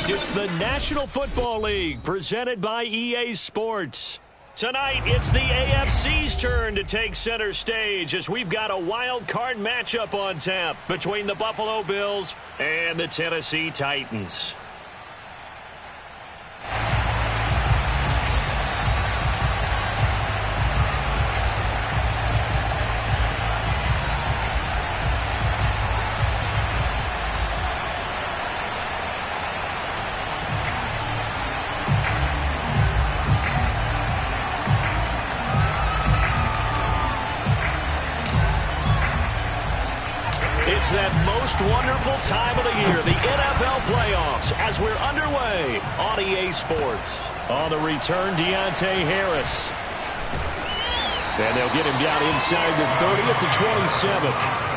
It's the National Football League presented by EA Sports. Tonight, it's the AFC's turn to take center stage as we've got a wild card matchup on tap between the Buffalo Bills and the Tennessee Titans. It's that most wonderful time of the year, the NFL playoffs, as we're underway on EA Sports. On the return, Deontay Harris. And they'll get him down inside the 30 at the 27.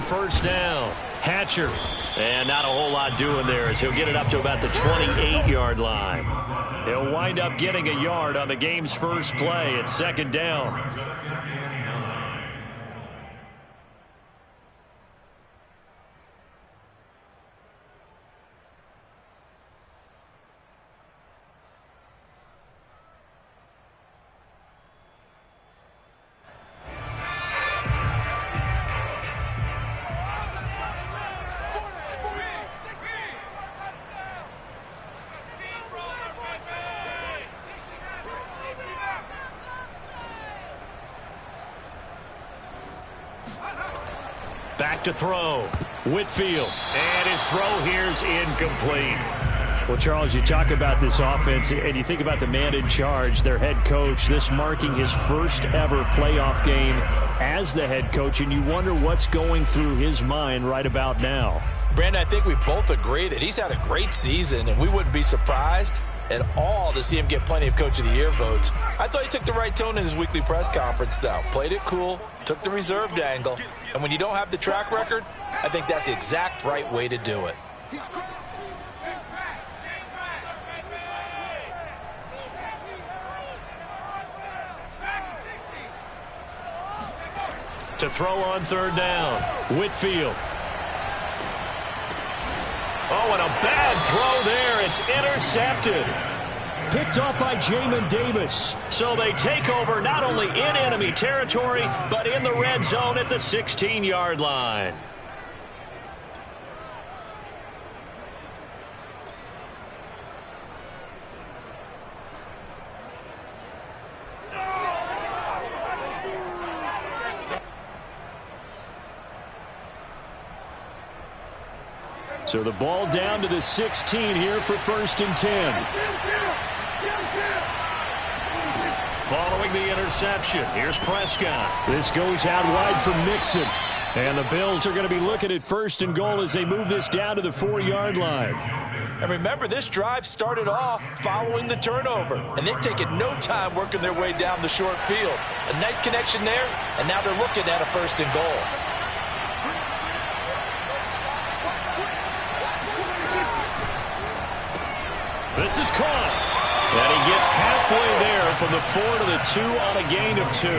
First down, Hatcher. And not a whole lot doing there as he'll get it up to about the 28-yard line. He'll wind up getting a yard on the game's first play at second down. Back to throw. Whitfield. And his throw here's incomplete. Well, Charles, you talk about this offense, and you think about the man in charge, their head coach, this marking his first ever playoff game as the head coach, and you wonder what's going through his mind right about now. Brandon, I think we both agree that he's had a great season, and we wouldn't be surprised at all to see him get plenty of Coach of the Year votes. I thought he took the right tone in his weekly press conference, though. Played it cool, took the reserved angle, and when you don't have the track record, I think that's the exact right way to do it. To throw on third down, Whitfield. Oh, and a bad throw there. It's intercepted. Picked off by Jamin Davis. So they take over not only in enemy territory, but in the red zone at the 16-yard line. So the ball down to the 16 here for 1st and 10. Following the interception, here's Prescott. This goes out wide for Mixon. And the Bills are going to be looking at 1st and goal as they move this down to the 4-yard line. And remember, this drive started off following the turnover. And they've taken no time working their way down the short field. A nice connection there, and now they're looking at a 1st and goal. This is caught. And he gets halfway there from the 4 to the 2 on a gain of 2.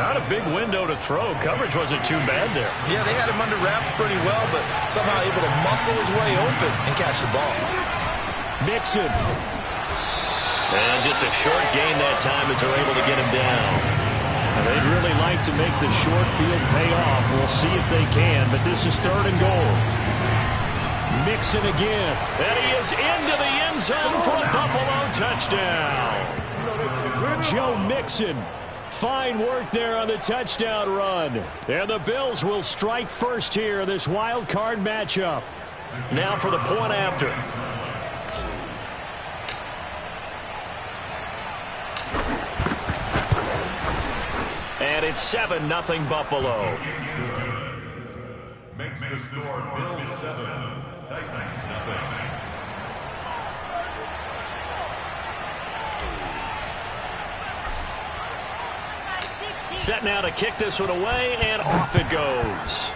Not a big window to throw. Coverage wasn't too bad there. Yeah, they had him under wraps pretty well, but somehow able to muscle his way open and catch the ball. Mixon. And just a short gain that time as they're able to get him down. And they'd really like to make the short field pay off. We'll see if they can, but this is 3rd and goal. Mixon again. And he is into the end zone for a Buffalo touchdown. Joe Mixon. Fine work there on the touchdown run. And the Bills will strike first here in this wild card matchup. Now for the point after. And it's 7-0 Buffalo. Makes the score Bills 7, Titans 0. Set now to kick this one away, and off it goes.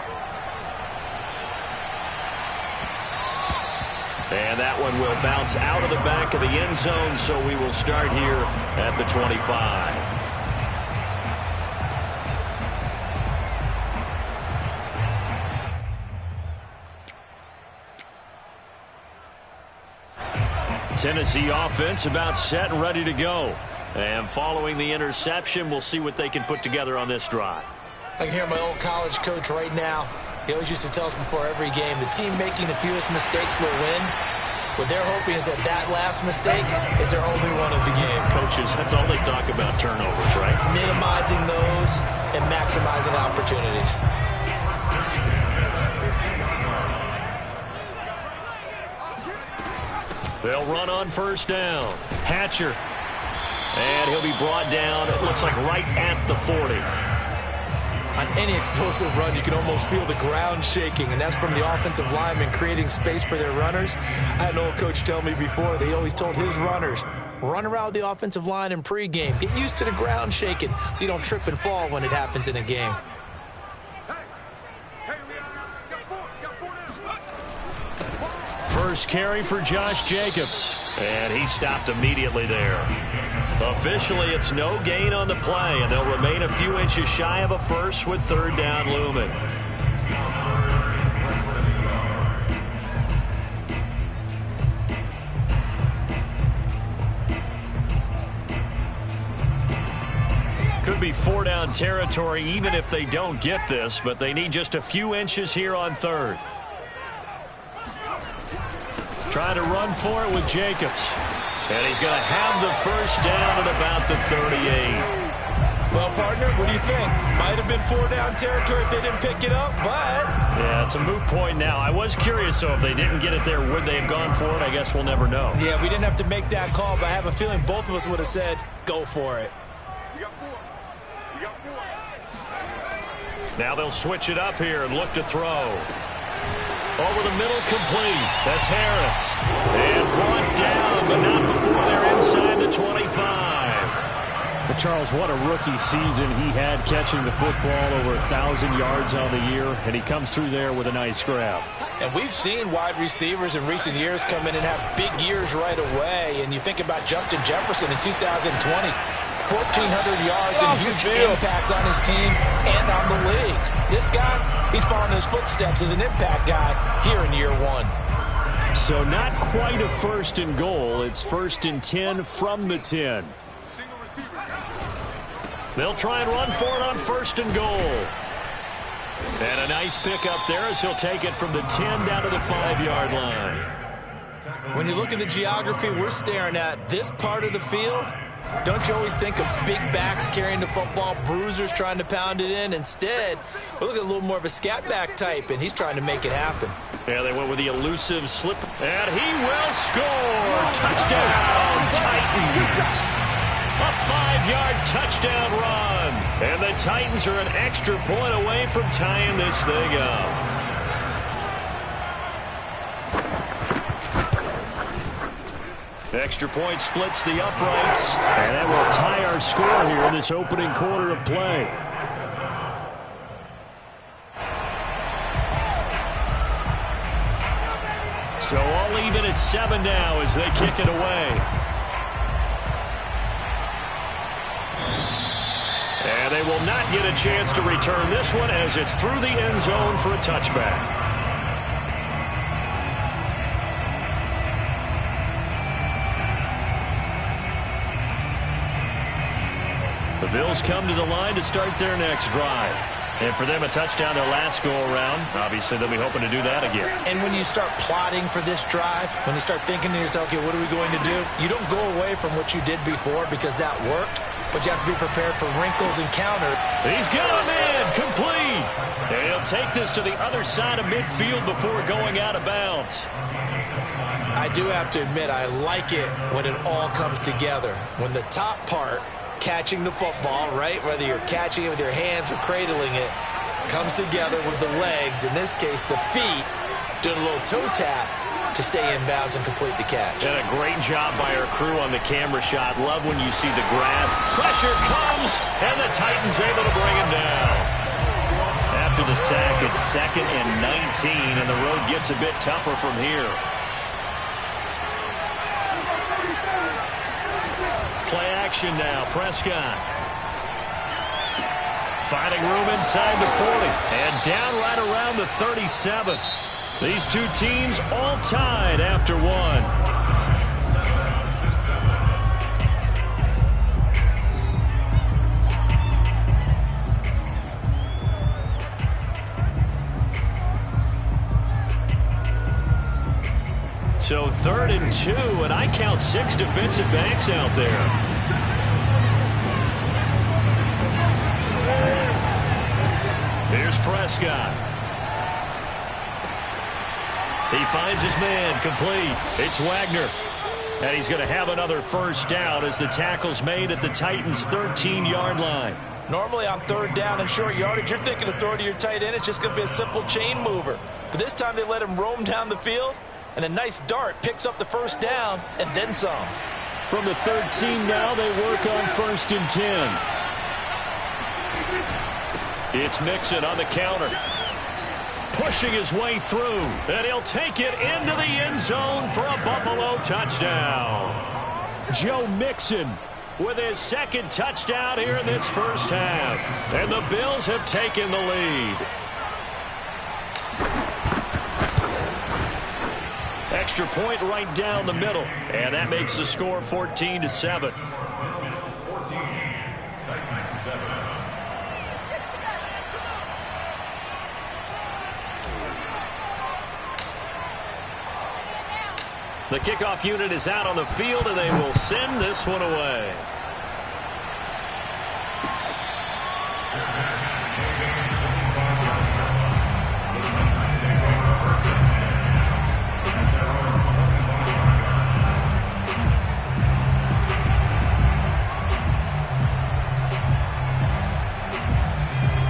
And that one will bounce out of the back of the end zone, so we will start here at the 25. Tennessee offense about set and ready to go. And following the interception, we'll see what they can put together on this drive. I can hear my old college coach right now. He always used to tell us before every game, the team making the fewest mistakes will win. What they're hoping is that that last mistake is their only one of the game. Coaches, that's all they talk about, turnovers, right? Minimizing those and maximizing opportunities. They'll run on first down. Hatcher. And he'll be brought down, it looks like right at the 40. On any explosive run, you can almost feel the ground shaking, and that's from the offensive linemen creating space for their runners. I had an old coach tell me before, they always told his runners, run around the offensive line in pregame. Get used to the ground shaking so you don't trip and fall when it happens in a game. First carry for Josh Jacobs. And he stopped immediately there. Officially, it's no gain on the play, and they'll remain a few inches shy of a first with 3rd down looming. Could be 4-down territory even if they don't get this, but they need just a few inches here on 3rd. Trying to run for it with Jacobs. And he's going to have the first down at about the 38. Well, partner, what do you think? Might have been 4-down territory if they didn't pick it up, but... Yeah, it's a moot point now. I was curious, so if they didn't get it there, would they have gone for it? I guess we'll never know. Yeah, we didn't have to make that call, but I have a feeling both of us would have said, go for it. Now they'll switch it up here and look to throw. Over the middle, complete. That's Harris. And brought down, but not before they're inside the 25. But Charles, what a rookie season he had catching the football, over 1,000 yards on the year, and he comes through there with a nice grab. And we've seen wide receivers in recent years come in and have big years right away. And you think about Justin Jefferson in 2020. 1,400 yards and huge impact on his team and on the league. This guy, he's following his footsteps as an impact guy here in year 1. So not quite a 1st and goal. It's 1st and 10 from the 10. They'll try and run for it on 1st and goal. And a nice pickup there as he'll take it from the 10 down to the 5-yard line. When you look at the geography we're staring at, this part of the field, don't you always think of big backs carrying the football, bruisers trying to pound it in? Instead, we look at a little more of a scat back type, and he's trying to make it happen. Yeah, they went with the elusive slip, and he will score! Touchdown, Titans! A 5-yard touchdown run, and the Titans are an extra point away from tying this thing up. Extra point splits the uprights, and that will tie our score here in this opening quarter of play. So all even at 7 now as they kick it away. And they will not get a chance to return this one as it's through the end zone for a touchback. The Bills come to the line to start their next drive. And for them, a touchdown their last go-around. Obviously, they'll be hoping to do that again. And when you start plotting for this drive, when you start thinking to yourself, okay, what are we going to do? You don't go away from what you did before because that worked, but you have to be prepared for wrinkles and counters. He's got him in, complete. And he'll take this to the other side of midfield before going out of bounds. I do have to admit, I like it when it all comes together. When the top part, catching the football, right, whether you're catching it with your hands or cradling it, comes together with the legs, in this case the feet, doing a little toe tap to stay in bounds and complete the catch. And a great job by our crew on the camera shot. Love when you see the grasp. Pressure comes, and the Titans able to bring him down. After the sack, it's 2nd and 19, and the road gets a bit tougher from here. Play action now. Prescott. Finding room inside the 40. And down right around the 37. These two teams all tied after one. So 3rd and 2, and I count 6 defensive backs out there. Here's Prescott. He finds his man, complete. It's Wagner. And he's going to have another first down as the tackle's made at the Titans' 13-yard line. Normally on 3rd down and short yardage, you're thinking of throw to your tight end. It's just going to be a simple chain mover. But this time they let him roam down the field. And a nice dart picks up the first down and then some. From the 13 now, they work on 1st and 10. It's Mixon on the counter. Pushing his way through. And he'll take it into the end zone for a Buffalo touchdown. Joe Mixon with his 2nd touchdown here in this first half. And the Bills have taken the lead. Extra point right down the middle. And that makes the score 14-7. 14, Titans 7. The kickoff unit is out on the field, and they will send this one away.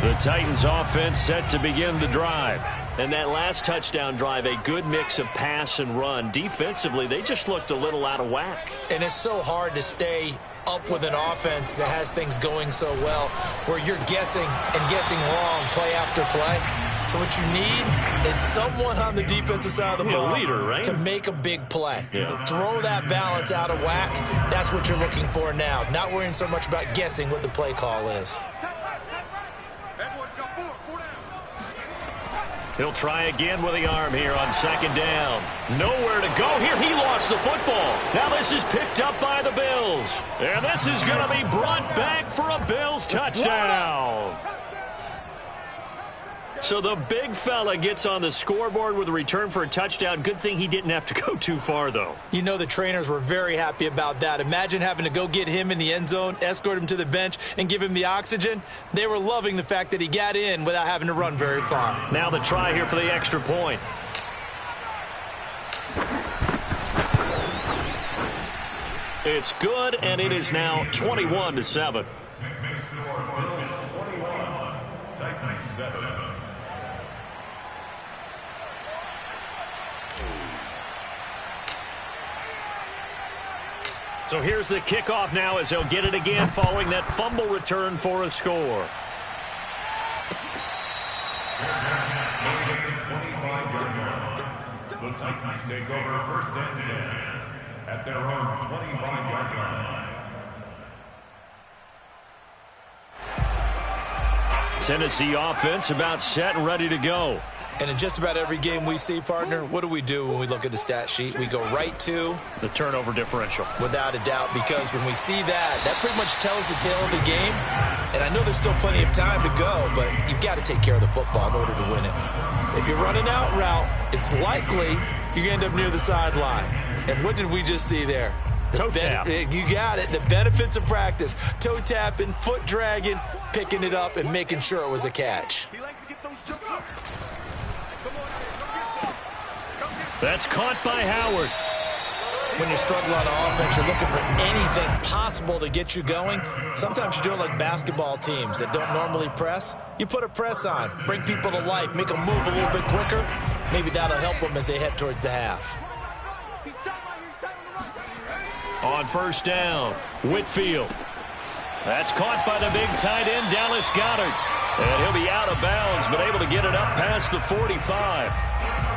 The Titans offense set to begin the drive. And that last touchdown drive, a good mix of pass and run. Defensively, they just looked a little out of whack. And it's so hard to stay up with an offense that has things going so well, where you're guessing and guessing wrong play after play. So what you need is someone on the defensive side of the ball, a leader, right? To make a big play. Yeah. Throw that balance out of whack. That's what you're looking for now. Not worrying so much about guessing what the play call is. He'll try again with the arm here on 2nd down. Nowhere to go here. He lost the football. Now this is picked up by the Bills. And this is going to be brought back for a Bills touchdown. So the big fella gets on the scoreboard with a return for a touchdown. Good thing he didn't have to go too far, though. You know the trainers were very happy about that. Imagine having to go get him in the end zone, escort him to the bench, and give him the oxygen. They were loving the fact that he got in without having to run very far. Now the try here for the extra point. It's good, and it is now 21-7. Next score, Bills 21, Titans 7. So here's the kickoff now as they'll get it again following that fumble return for a score. The Titans take over first and 10 at their own 25-yard line. Tennessee offense about set and ready to go. And in just about every game we see, partner, what do we do when we look at the stat sheet? We go right to the turnover differential. Without a doubt, because when we see that, that pretty much tells the tale of the game. And I know there's still plenty of time to go, but you've got to take care of the football in order to win it. If you're running out route, it's likely you're going to end up near the sideline. And what did we just see there? Toe tap. You got it. The benefits of practice. Toe tapping, foot dragging, picking it up, and making sure it was a catch. That's caught by Howard. When you're struggling on offense, you're looking for anything possible to get you going. Sometimes you do it like basketball teams that don't normally press. You put a press on, bring people to life, make them move a little bit quicker. Maybe that'll help them as they head towards the half. On first down, Whitfield. That's caught by the big tight end, Dallas Goedert. And he'll be out of bounds, but able to get it up past the 45.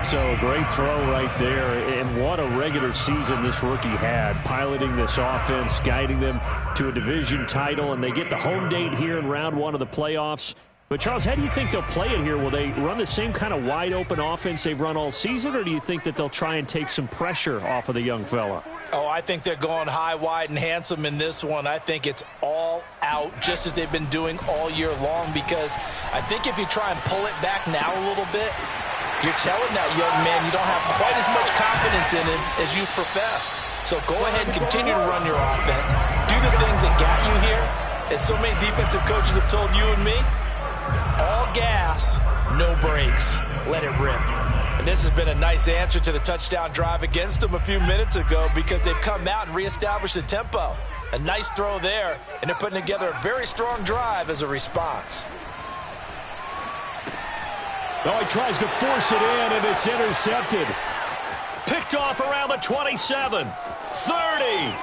So great throw right there, and what a regular season this rookie had, piloting this offense, guiding them to a division title, and they get the home date here in round one of the playoffs. But, Charles, how do you think they'll play it here? Will they run the same kind of wide-open offense they've run all season, or do you think that they'll try and take some pressure off of the young fella? Oh, I think they're going high, wide, and handsome in this one. I think it's all out, just as they've been doing all year long, because I think if you try and pull it back now a little bit, you're telling that young man you don't have quite as much confidence in him as you've professed. So go ahead and continue to run your offense. Do the things that got you here. As so many defensive coaches have told you and me, all gas, no brakes. Let it rip. And this has been a nice answer to the touchdown drive against them a few minutes ago, because they've come out and reestablished the tempo. A nice throw there, and they're putting together a very strong drive as a response. Oh, he tries to force it in, and it's intercepted. Picked off around the 27, 30,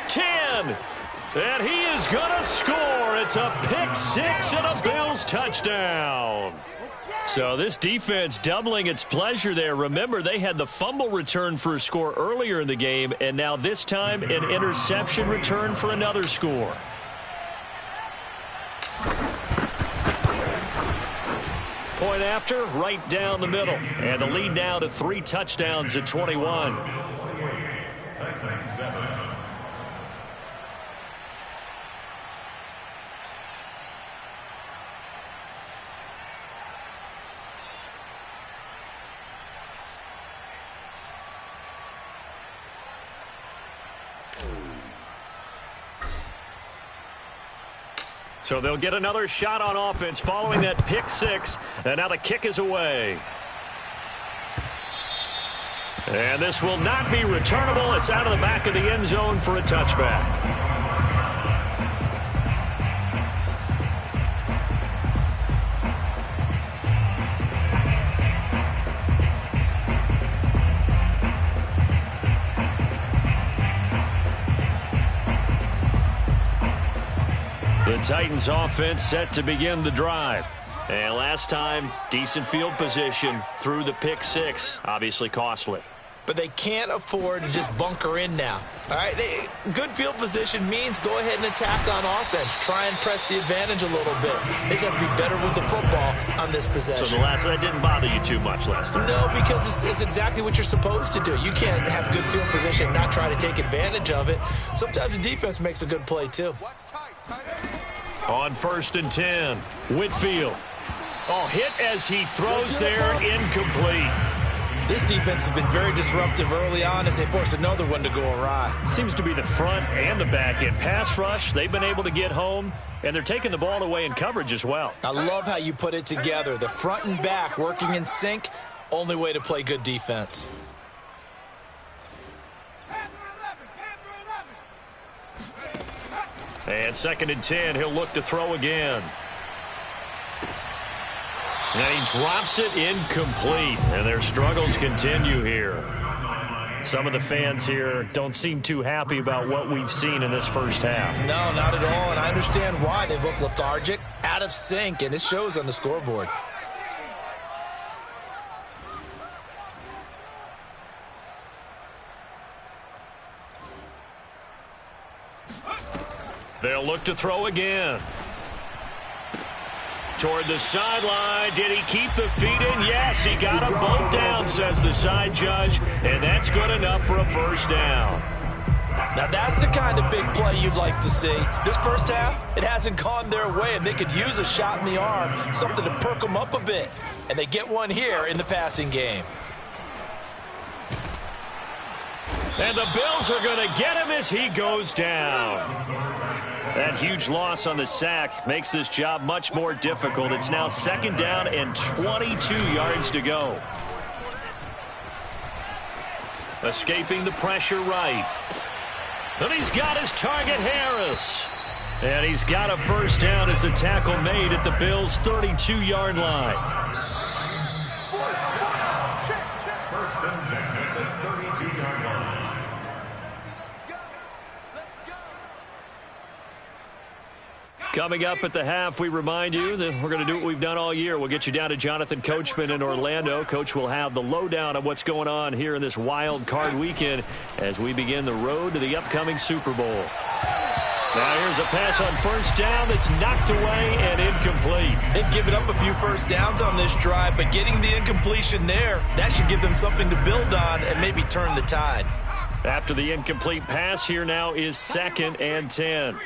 10, and he is going to score. It's a pick six and a Bills touchdown. So this defense doubling its pleasure there. Remember, they had the fumble return for a score earlier in the game, and now this time an interception return for another score. Point after, right down the middle. And the lead now to 3 touchdowns at 21. So they'll get another shot on offense following that pick six. And now the kick is away. And this will not be returnable. It's out of the back of the end zone for a touchback. The Titans offense set to begin the drive. And last time, decent field position through the pick six. Obviously costly. But they can't afford to just bunker in now. All right, good field position means go ahead and attack on offense. Try and press the advantage a little bit. They just have to be better with the football on this possession. So that didn't bother you too much last time? No, because it's exactly what you're supposed to do. You can't have good field position and not try to take advantage of it. Sometimes the defense makes a good play too. On first and 10, Whitfield. Oh, hit as he throws there, incomplete. This defense has been very disruptive early on as they force another one to go awry. Seems to be the front and the back end. Pass rush, they've been able to get home, and they're taking the ball away in coverage as well. I love how you put it together. The front and back working in sync, only way to play good defense. And second and 10, he'll look to throw again. And he drops it incomplete. And their struggles continue here. Some of the fans here don't seem too happy about what we've seen in this first half. No, not at all. And I understand why. They look lethargic, out of sync, and it shows on the scoreboard. They'll look to throw again. Toward the sideline. Did he keep the feet in? Yes, he got them both down, says the side judge, and that's good enough for a first down. Now, that's the kind of big play you'd like to see. This first half, it hasn't gone their way, and they could use a shot in the arm, something to perk them up a bit. And they get one here in the passing game. And the Bills are going to get him as he goes down. That huge loss on the sack makes this job much more difficult. It's now 2nd down and 22 yards to go. Escaping the pressure right. And he's got his target, Harris. And he's got a first down as a tackle made at the Bills' 32-yard line. First and 10 at the 32-yard line. Coming up at the half, we remind you that we're going to do what we've done all year. We'll get you down to Jonathan Coachman in Orlando. Coach will have the lowdown on what's going on here in this wild card weekend as we begin the road to the upcoming Super Bowl. Now here's a pass on first down that's knocked away and incomplete. They've given up a few first downs on this drive, but getting the incompletion there, that should give them something to build on and maybe turn the tide. After the incomplete pass, here now is 2nd and 10.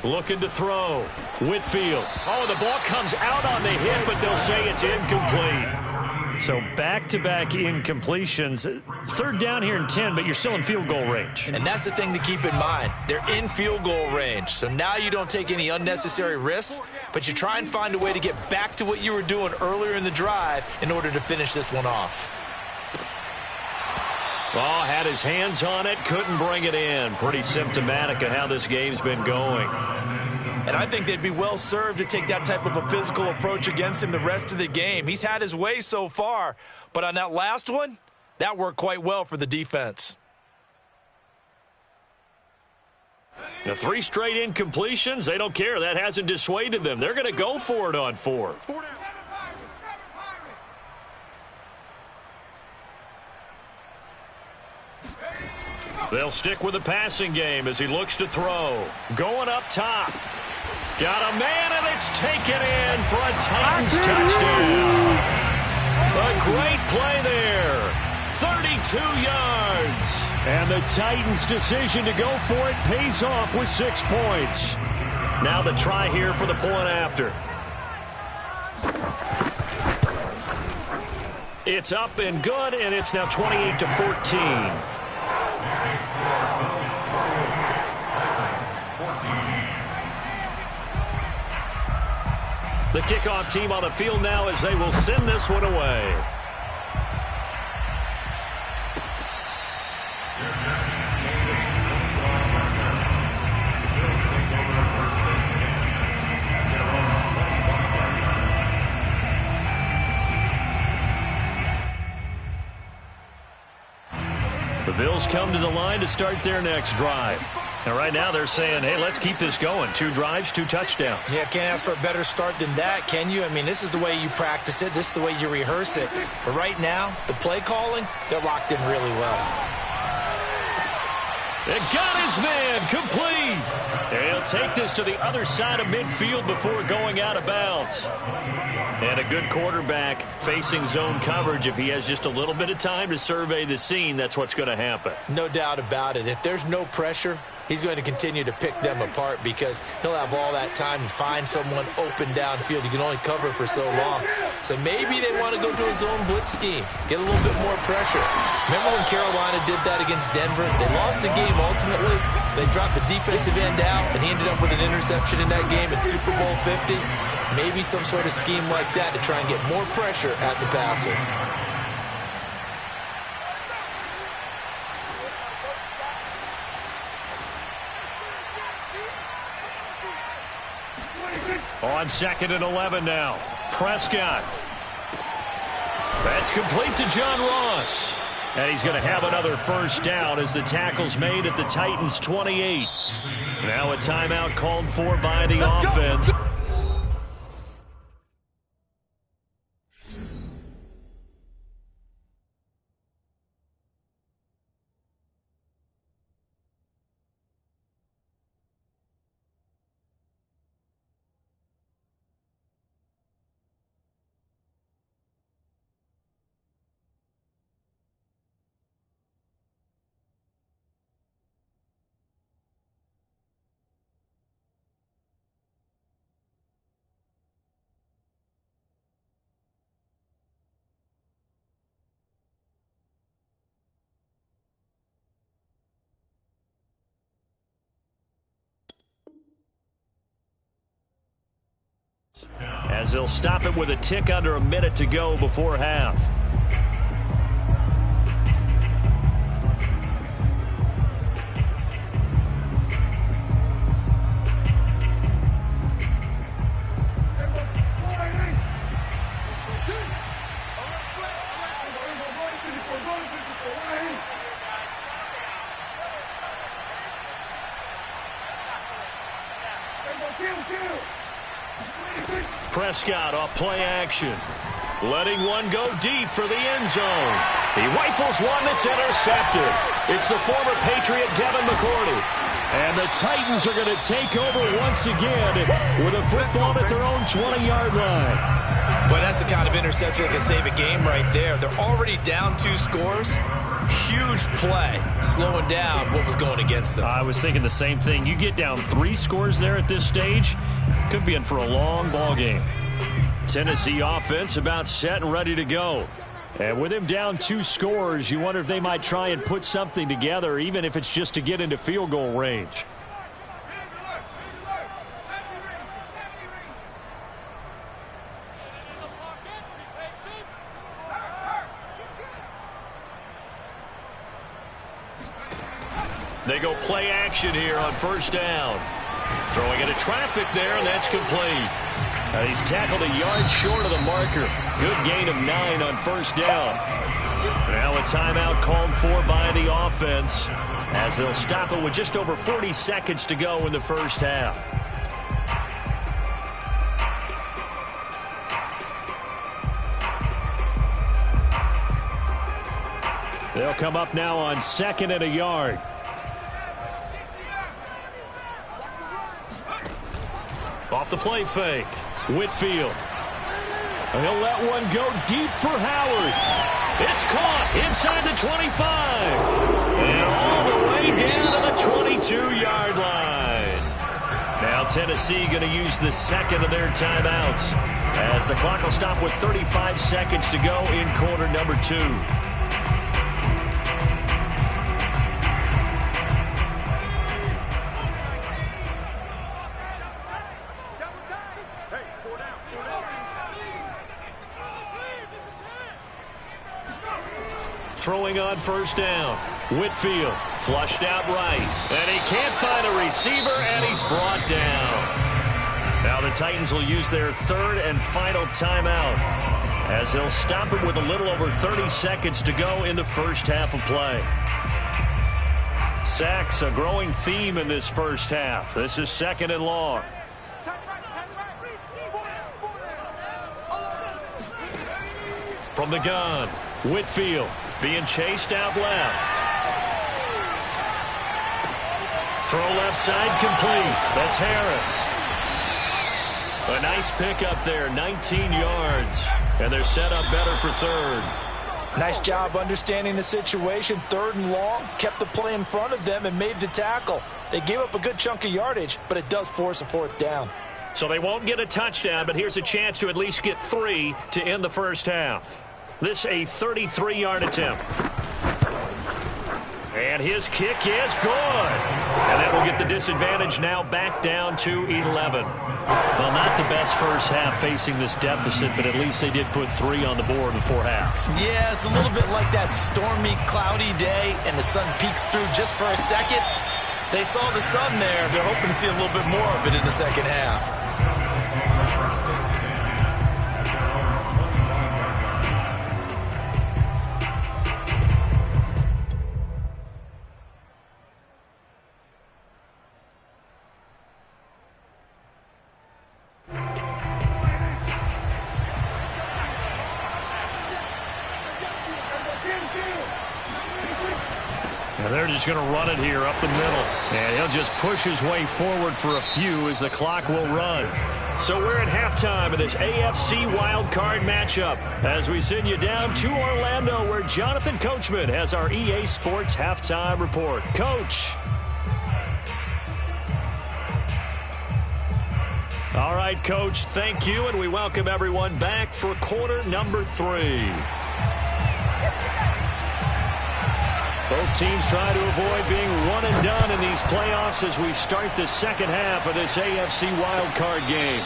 Looking to throw. Whitfield. Oh, the ball comes out on the hit, but they'll say it's incomplete. So back-to-back incompletions. 3rd down here and 10, but you're still in field goal range. And that's the thing to keep in mind. They're in field goal range. So now you don't take any unnecessary risks, but you try and find a way to get back to what you were doing earlier in the drive in order to finish this one off. Oh, had his hands on it, couldn't bring it in. Pretty symptomatic of how this game's been going. And I think they'd be well served to take that type of a physical approach against him the rest of the game. He's had his way so far, but on that last one, that worked quite well for the defense. The 3 straight incompletions, they don't care. That hasn't dissuaded them. They're going to go for it on 4th. They'll stick with the passing game as he looks to throw. Going up top. Got a man, and it's taken in for a Titans touchdown. A great play there. 32 yards. And the Titans' decision to go for it pays off with 6 points. Now the try here for the point after. It's up and good, and it's now 28-14. The kickoff team on the field now as they will send this one away. The Bills come to the line to start their next drive. And right now they're saying, hey, let's keep this going. 2 drives, 2 touchdowns. Yeah, can't ask for a better start than that, can you? I mean, this is the way you practice it. This is the way you rehearse it. But right now, the play calling, they're locked in really well. And got his man complete. And he'll take this to the other side of midfield before going out of bounds. And a good quarterback facing zone coverage. If he has just a little bit of time to survey the scene, that's what's going to happen. No doubt about it. If there's no pressure, he's going to continue to pick them apart because he'll have all that time to find someone open downfield. You can only cover for so long. So maybe they want to go to a zone blitz scheme, get a little bit more pressure. Remember when Carolina did that against Denver? They lost the game ultimately. They dropped the defensive end out, and he ended up with an interception in that game in Super Bowl 50. Maybe some sort of scheme like that to try and get more pressure at the passer. On 2nd and 11 now. Prescott. That's complete to John Ross. And he's going to have another first down as the tackle's made at the Titans' 28. Now a timeout called for by the offense. as they'll stop it with a tick under a minute to go before half. Prescott off play action. Letting one go deep for the end zone. He rifles one that's intercepted. It's the former Patriot Devin McCourty. And the Titans are going to take over once again with a football at their own 20-yard line. But that's the kind of interception that can save a game right there. They're already down 2 scores. Huge play, slowing down what was going against them. I was thinking the same thing. You get down 3 scores there at this stage, could be in for a long ball game. Tennessee offense about set and ready to go. And with him down 2 scores, you wonder if they might try and put something together, even if it's just to get into field goal range. They go play action here on first down. Throwing into traffic there, and that's complete. He's tackled a yard short of the marker. Good gain of 9 on first down. Now a timeout called for by the offense as they'll stop it with just over 40 seconds to go in the first half. They'll come up now on 2nd and a yard. Off the play fake. Whitfield. He'll let one go deep for Howard. It's caught inside the 25. And all the way down to the 22-yard line. Now Tennessee going to use the second of their timeouts as the clock will stop with 35 seconds to go in quarter number 2. Throwing on first down. Whitfield flushed out right. And he can't find a receiver, and he's brought down. Now the Titans will use their 3rd and final timeout as they'll stop it with a little over 30 seconds to go in the first half of play. Sacks, a growing theme in this first half. This is 2nd and long. From the gun, Whitfield being chased out left. Throw left side complete. That's Harris. A nice pickup there, 19 yards. And they're set up better for 3rd. Nice job understanding the situation. 3rd and long, kept the play in front of them and made the tackle. They gave up a good chunk of yardage, but it does force a 4th down. So they won't get a touchdown, but here's a chance to at least get 3 to end the first half. This a 33-yard attempt. And his kick is good. And that will get the disadvantage now back down to 11. Well, not the best first half facing this deficit, but at least they did put 3 on the board before half. Yeah, it's a little bit like that stormy, cloudy day, and the sun peeks through just for a second. They saw the sun there. They're hoping to see a little bit more of it in the second half. They're just going to run it here up the middle. And he'll just push his way forward for a few as the clock will run. So we're at halftime of this AFC wildcard matchup as we send you down to Orlando where Jonathan Coachman has our EA Sports halftime report. Coach. All right, Coach, thank you, and we welcome everyone back for quarter number 3. Both teams try to avoid being one and done in these playoffs as we start the second half of this AFC wildcard game.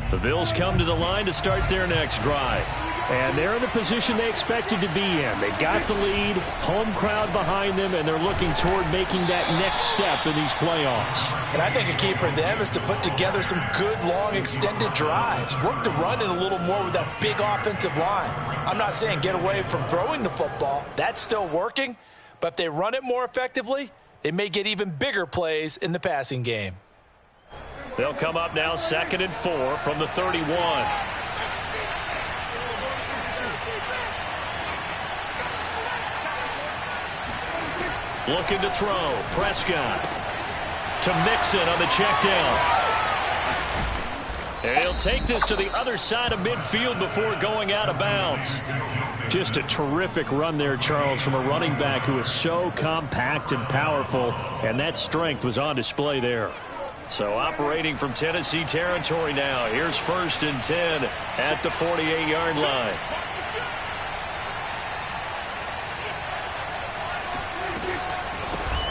The Bills come to the line to start their next drive. And they're in the position they expected to be in. They got the lead, home crowd behind them, and they're looking toward making that next step in these playoffs. And I think a key for them is to put together some good, long, extended drives. Work the run in a little more with that big offensive line. I'm not saying get away from throwing the football. That's still working. But if they run it more effectively, they may get even bigger plays in the passing game. They'll come up now 2nd and 4 from the 31. Looking to throw. Prescott to Mixon on the check down. And he'll take this to the other side of midfield before going out of bounds. Just a terrific run there, Charles, from a running back who is so compact and powerful, and that strength was on display there. So operating from Tennessee territory now. Here's 1st and 10 at the 48-yard line.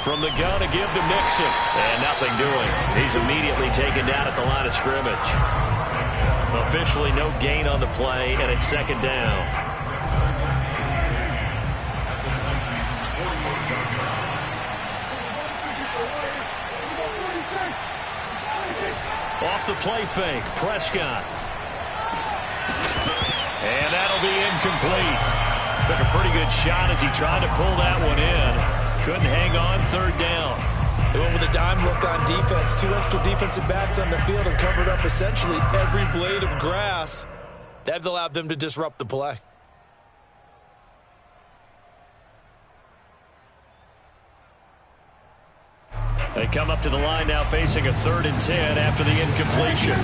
From the gun to give to Mixon. And nothing doing. He's immediately taken down at the line of scrimmage. Officially no gain on the play, and it's 2nd down. Off the play fake, Prescott. And that'll be incomplete. Took a pretty good shot as he tried to pull that one in. Couldn't hang on, 3rd down. They went with a dime look on defense. 2 extra defensive backs on the field and covered up essentially every blade of grass. That allowed them to disrupt the play. They come up to the line now facing a 3rd and 10 after the incompletion.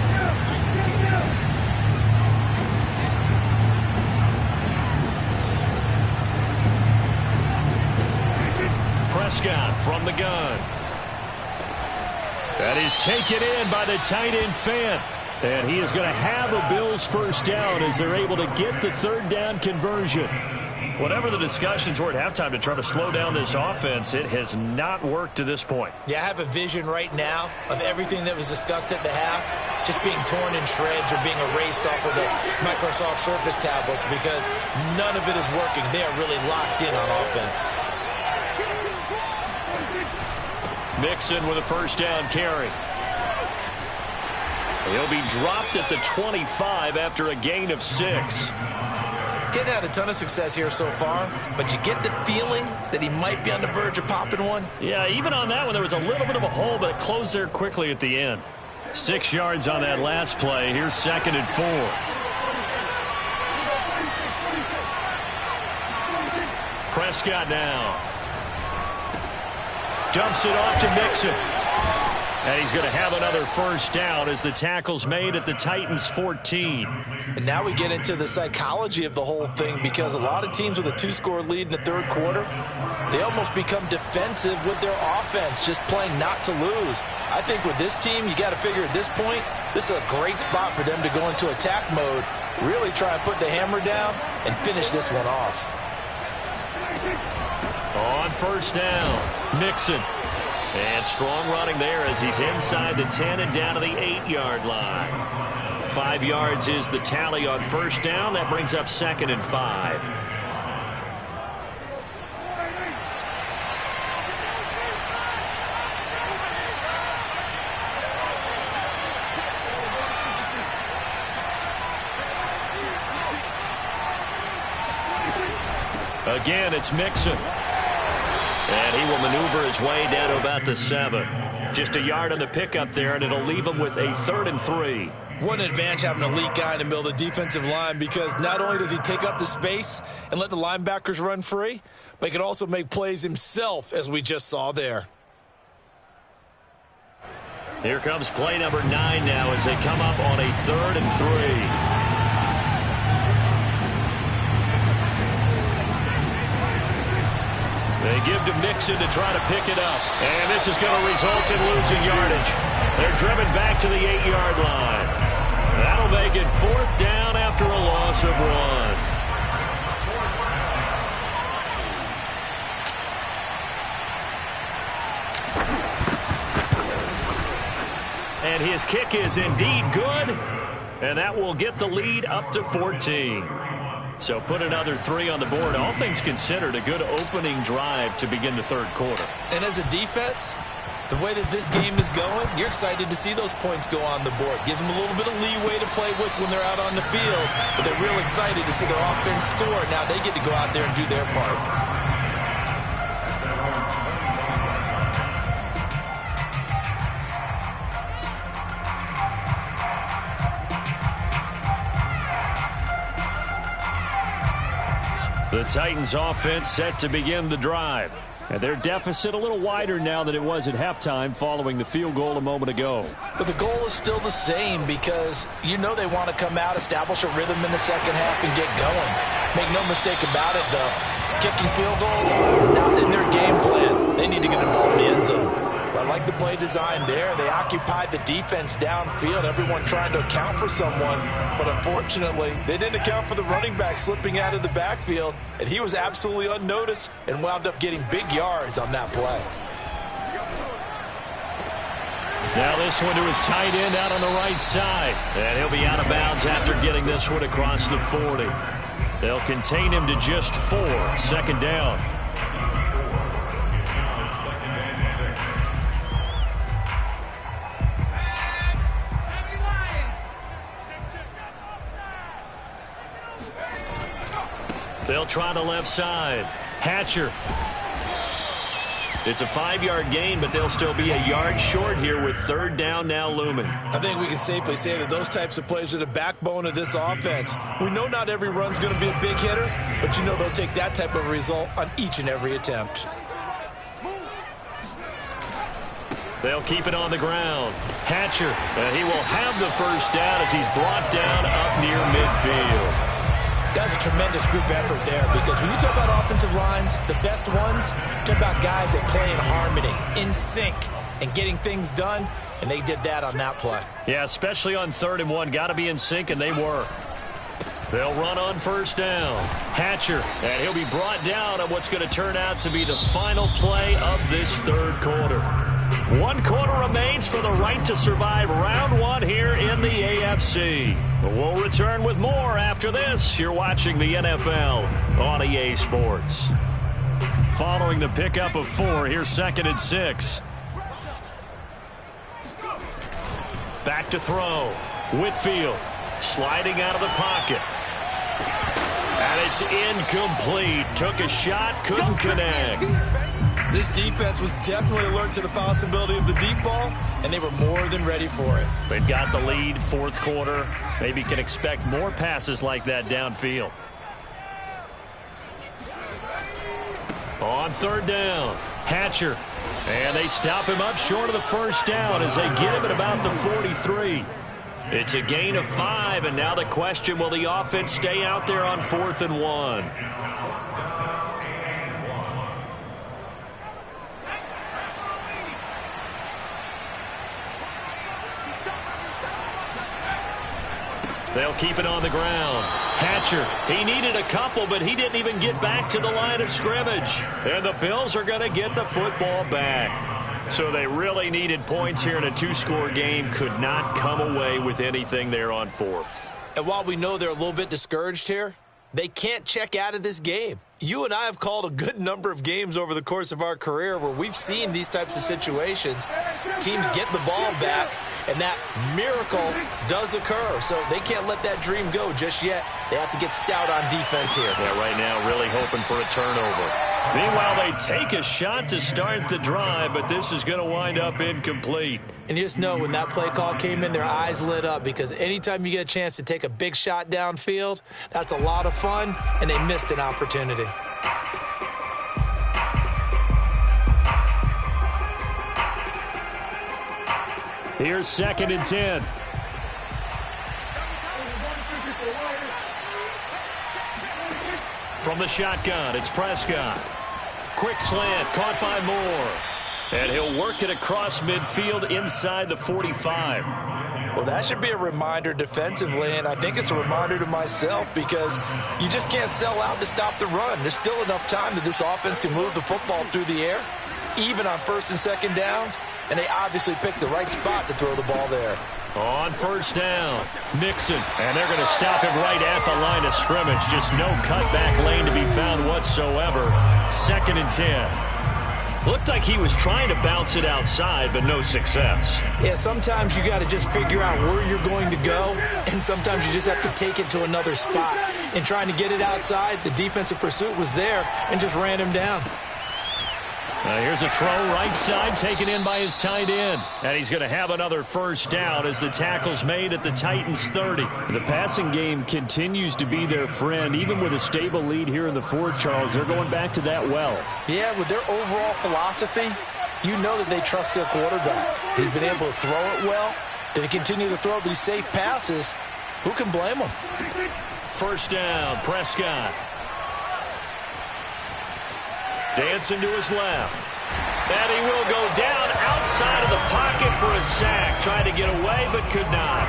Prescott from the gun. That is taken in by the tight end Fant. And he is going to have a Bills 1st down as they're able to get the 3rd down conversion. Whatever the discussions were at halftime to try to slow down this offense, it has not worked to this point. Yeah, I have a vision right now of everything that was discussed at the half just being torn in shreds or being erased off of the Microsoft Surface tablets because none of it is working. They are really locked in on offense. Mixon with a 1st down carry. He'll be dropped at the 25 after a gain of 6. Getting had a ton of success here so far, but you get the feeling that he might be on the verge of popping one. Yeah, even on that one, there was a little bit of a hole, but it closed there quickly at the end. 6 yards on that last play. Here's 2nd and 4. Prescott now. Dumps it off to Mixon. And he's going to have another 1st down as the tackle's made at the Titans' 14. And now we get into the psychology of the whole thing because a lot of teams with a 2-score lead in the 3rd quarter, they almost become defensive with their offense, just playing not to lose. I think with this team, you got to figure at this point, this is a great spot for them to go into attack mode, really try and put the hammer down and finish this one off. On 1st down, Mixon. And strong running there as he's inside the 10 and down to the 8-yard line. 5 yards is the tally on 1st down. That brings up 2nd and 5. Again, it's Mixon. And he will maneuver his way down to about the 7. Just a yard on the pickup there, and it'll leave him with a 3rd and 3. What an advantage having an elite guy in the middle of the defensive line because not only does he take up the space and let the linebackers run free, but he can also make plays himself, as we just saw there. Here comes play number 9 now as they come up on a 3rd and 3. They give to Mixon to try to pick it up. And this is going to result in losing yardage. They're driven back to the 8-yard line. That'll make it 4th down after a loss of 1. And his kick is indeed good. And that will get the lead up to 14. So put another 3 on the board. All things considered, a good opening drive to begin the third quarter. And as a defense, the way that this game is going, you're excited to see those points go on the board. Gives them a little bit of leeway to play with when they're out on the field. But they're real excited to see their offense score. Now they get to go out there and do their part. The Titans offense set to begin the drive. And their deficit a little wider now than it was at halftime following the field goal a moment ago. But the goal is still the same because you know they want to come out, establish a rhythm in the second half, and get going. Make no mistake about it, though. Kicking field goals, not in their game plan. They need to get the ball in the end zone. I like the play design there. They occupied the defense downfield, everyone trying to account for someone. But unfortunately, they didn't account for the running back slipping out of the backfield, and he was absolutely unnoticed and wound up getting big yards on that play. Now this one to his tight end out on the right side. And he'll be out of bounds after getting this one across the 40. They'll contain him to just 4. Second down. They'll try the left side. Hatcher. It's a 5-yard gain, but they'll still be a yard short here with third down now looming. I think we can safely say that those types of plays are the backbone of this offense. We know not every run's going to be a big hitter, but you know they'll take that type of result on each and every attempt. They'll keep it on the ground. Hatcher, and he will have the first down as he's brought down up near midfield. That's a tremendous group effort there because when you talk about offensive lines, the best ones, talk about guys that play in harmony, in sync, and getting things done, and they did that on that play. Yeah, especially on 3rd and 1. Got to be in sync, and they were. They'll run on first down. Hatcher, and he'll be brought down on what's going to turn out to be the final play of this third quarter. 1 quarter remains for the right to survive round 1 here in the AFC. We'll return with more after this. You're watching the NFL on EA Sports. Following the pickup of 4, here's 2nd and 6. Back to throw. Whitfield sliding out of the pocket. And it's incomplete. Took a shot, couldn't connect. This defense was definitely alert to the possibility of the deep ball, and they were more than ready for it. They've got the lead, 4th quarter. Maybe can expect more passes like that downfield. On 3rd down, Hatcher. And they stop him up short of the first down as they get him at about the 43. It's a gain of 5, and now the question, will the offense stay out there on 4th and 1? They'll keep it on the ground. Hatcher, he needed a couple, but he didn't even get back to the line of scrimmage. And the Bills are going to get the football back. So they really needed points here in a 2-score game. Could not come away with anything there on 4th. And while we know they're a little bit discouraged here, they can't check out of this game. You and I have called a good number of games over the course of our career where we've seen these types of situations. Teams get the ball back, and that miracle does occur. So they can't let that dream go just yet. They have to get stout on defense here. Yeah, right now really hoping for a turnover. Meanwhile, they take a shot to start the drive, but this is going to wind up incomplete. And you just know when that play call came in, their eyes lit up because anytime you get a chance to take a big shot downfield, that's a lot of fun, and they missed an opportunity. Here's 2nd and 10. From the shotgun, it's Prescott. Quick slant, caught by Moore. And he'll work it across midfield inside the 45. Well, that should be a reminder defensively, and I think it's a reminder to myself because you just can't sell out to stop the run. There's still enough time that this offense can move the football through the air, even on 1st and 2nd downs, and they obviously picked the right spot to throw the ball there. On first down, Mixon, and they're going to stop him right at the line of scrimmage. Just no cutback lane to be found whatsoever. 2nd and 10. Looked like he was trying to bounce it outside, but no success. Yeah, sometimes you got to just figure out where you're going to go, and sometimes you just have to take it to another spot. In trying to get it outside, the defensive pursuit was there and just ran him down. Here's a throw right side taken in by his tight end. And he's going to have another first down as the tackle's made at the Titans 30. The passing game continues to be their friend. Even with a stable lead here in the fourth, Charles, they're going back to that well. Yeah, with their overall philosophy, you know that they trust their quarterback. He's been able to throw it well. They continue to throw these safe passes. Who can blame them? First down, Prescott. Dancing to his left. And he will go down outside of the pocket for a sack. Trying to get away, but could not.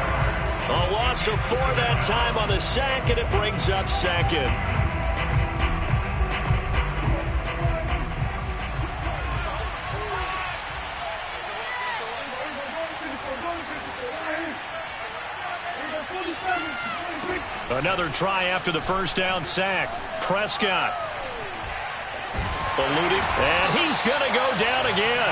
A loss of 4 that time on the sack, and it brings up 2nd. Another try after the first down sack. Prescott. Eluding, and he's going to go down again.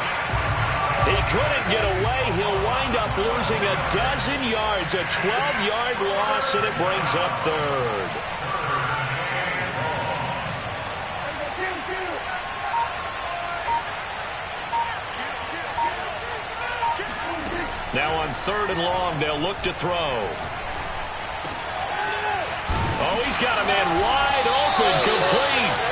He couldn't get away. He'll wind up losing a dozen yards, a 12-yard loss, and it brings up 3rd. Now on 3rd and long, they'll look to throw. Oh, he's got a man wide open, complete.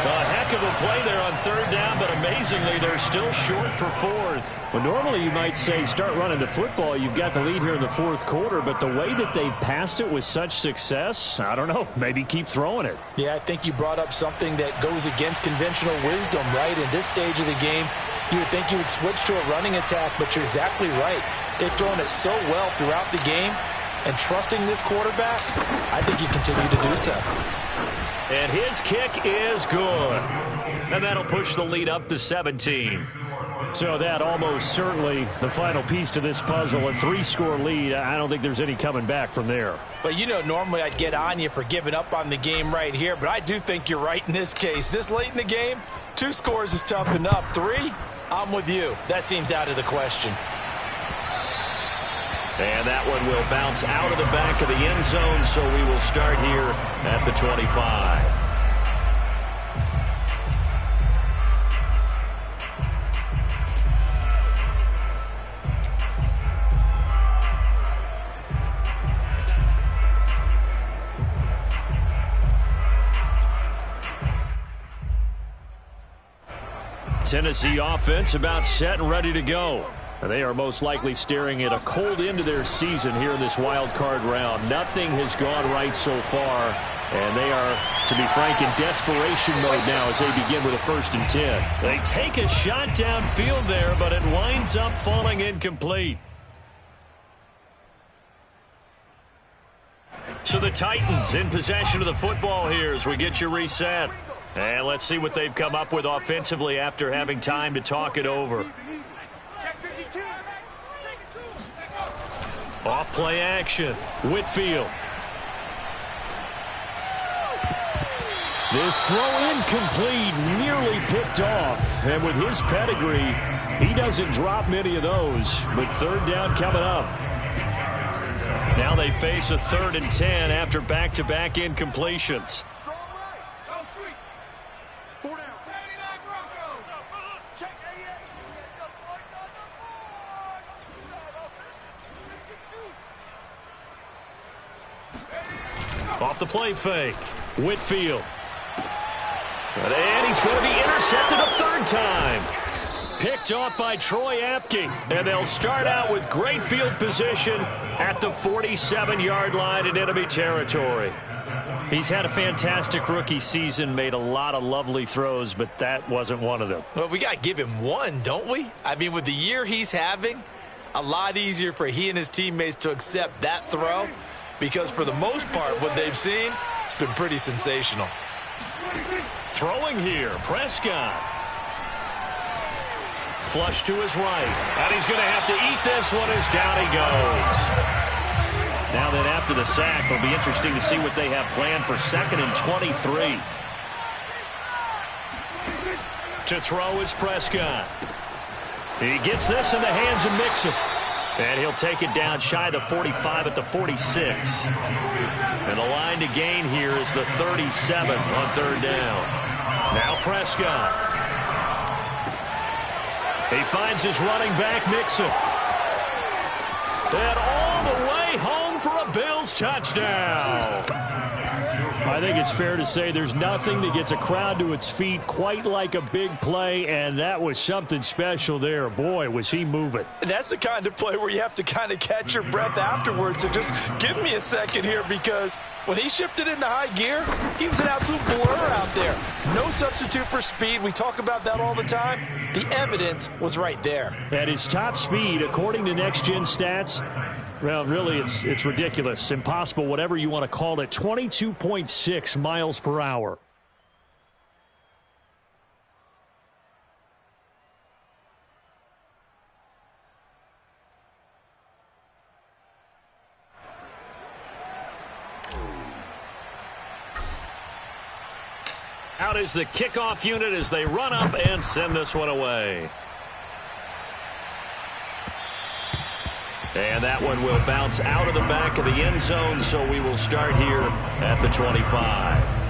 A heck of a play there on 3rd down, but amazingly, they're still short for 4th. Well, normally you might say start running the football. You've got the lead here in the 4th quarter, but the way that they've passed it with such success, I don't know, maybe keep throwing it. Yeah, I think you brought up something that goes against conventional wisdom, right? In this stage of the game, you would think you would switch to a running attack, but you're exactly right. They've thrown it so well throughout the game, and trusting this quarterback, I think you continue to do so. And his kick is good. And that'll push the lead up to 17. So that almost certainly the final piece to this puzzle, a 3-score lead. I don't think there's any coming back from there. But, you know, normally I'd get on you for giving up on the game right here, but I do think you're right in this case. This late in the game, 2 scores is tough enough. 3, I'm with you. That seems out of the question. And that one will bounce out of the back of the end zone, so we will start here at the 25. Tennessee offense about set and ready to go. They are most likely staring at a cold end to their season here in this wild card round. Nothing has gone right so far, and they are, to be frank, in desperation mode now as they begin with a 1st and 10. They take a shot downfield there, but it winds up falling incomplete. So the Titans in possession of the football here as we get you reset. And let's see what they've come up with offensively after having time to talk it over. Off play action. Whitfield. This throw incomplete, nearly picked off. And with his pedigree, he doesn't drop many of those. But 3rd down coming up. Now they face a 3rd and 10 after back-to-back incompletions. Off the play fake. Whitfield. And he's going to be intercepted a 3rd time. Picked off by Troy Apke. And they'll start out with great field position at the 47-yard line in enemy territory. He's had a fantastic rookie season, made a lot of lovely throws, but that wasn't one of them. Well, we got to give him one, don't we? I mean, with the year he's having, a lot easier for he and his teammates to accept that throw. Because for the most part, what they've seen, it's been pretty sensational. Throwing here, Prescott. Flush to his right. And he's going to have to eat this one as down he goes. Now then, after the sack, it'll be interesting to see what they have planned for 2nd and 23. To throw is Prescott. He gets this in the hands of Mixon. And he'll take it down shy of the 45 at the 46. And the line to gain here is the 37 on 3rd down. Now Prescott. He finds his running back, Mixon. And all the way home for a Bills touchdown. I think it's fair to say there's nothing that gets a crowd to its feet quite like a big play, and that was something special there. Boy, was he moving. And that's the kind of play where you have to kind of catch your breath afterwards. So just give me a second here, because when he shifted into high gear, he was an absolute blur out there. No substitute for speed. We talk about that all the time. The evidence was right there. At his top speed, according to Next Gen Stats, well, really, it's ridiculous, impossible, whatever you want to call it, 22.6 miles per hour. Out is the kickoff unit as they run up and send this one away. And that one will bounce out of the back of the end zone, so we will start here at the 25.